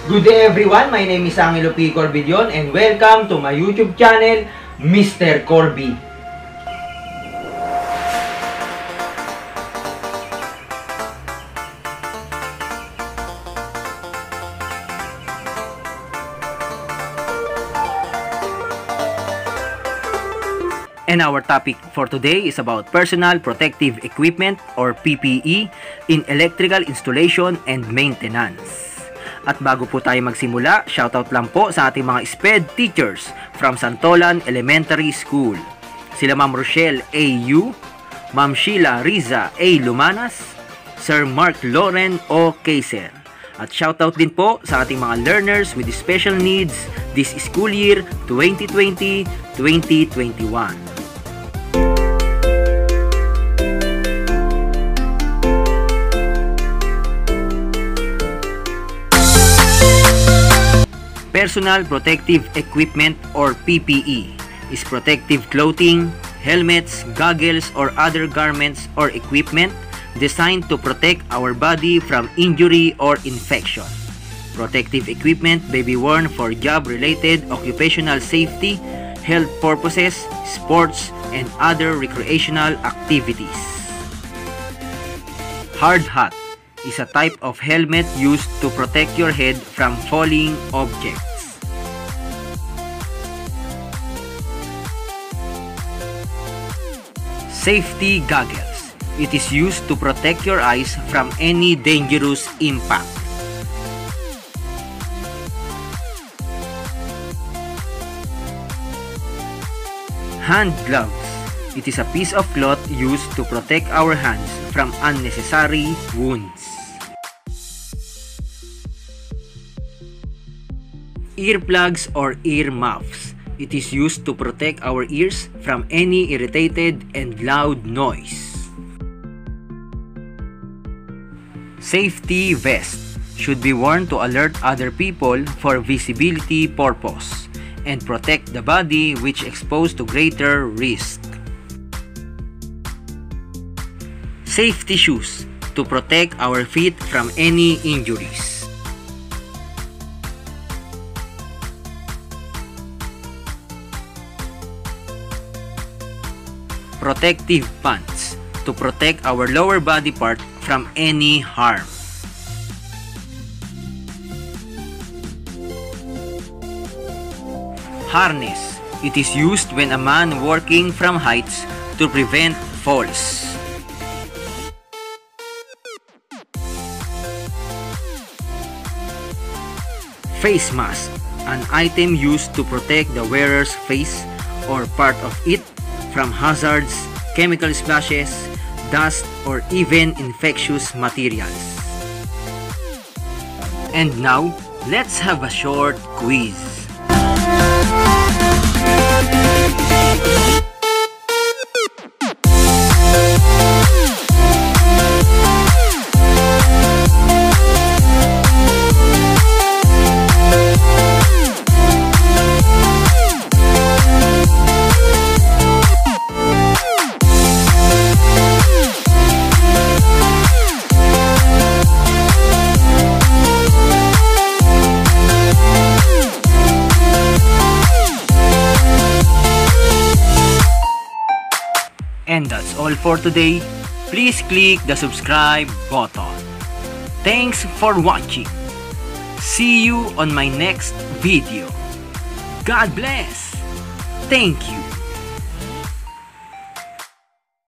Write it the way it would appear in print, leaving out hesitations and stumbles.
Good day everyone, my name is Angelo P. Corbi and welcome to my YouTube channel, Mr. Corbi. And our topic for today is about personal protective equipment or PPE in electrical installation and maintenance. At bago po tayo magsimula, shoutout lang po sa ating mga SPED teachers from Santolan Elementary School. Sila Ma'am Rochelle A.U., Ma'am Sheila Riza A. Lumanas, Sir Mark Loren O. Kaiser. At shoutout din po sa ating mga learners with special needs this school year 2020-2021. Personal protective equipment or PPE is protective clothing, helmets, goggles, or other garments or equipment designed to protect our body from injury or infection. Protective equipment may be worn for job-related occupational safety, health purposes, sports, and other recreational activities. Hard hat is a type of helmet used to protect your head from falling objects. Safety goggles. It is used to protect your eyes from any dangerous impact. Hand gloves. It is a piece of cloth used to protect our hands from unnecessary wounds. Earplugs or ear muffs. It is used to protect our ears from any irritated and loud noise. Safety vest should be worn to alert other people for visibility purpose and protect the body which exposed to greater risk. Safety shoes to protect our feet from any injuries. Protective pants to protect our lower body part from any harm. Harness. It is used when a man working from heights to prevent falls. Face mask. An item used to protect the wearer's face or part of it from hazards, chemical splashes, dust, or even infectious materials. And now, let's have a short quiz. And that's all for today. Please click the subscribe button. Thanks for watching. See you on my next video. God bless. Thank you.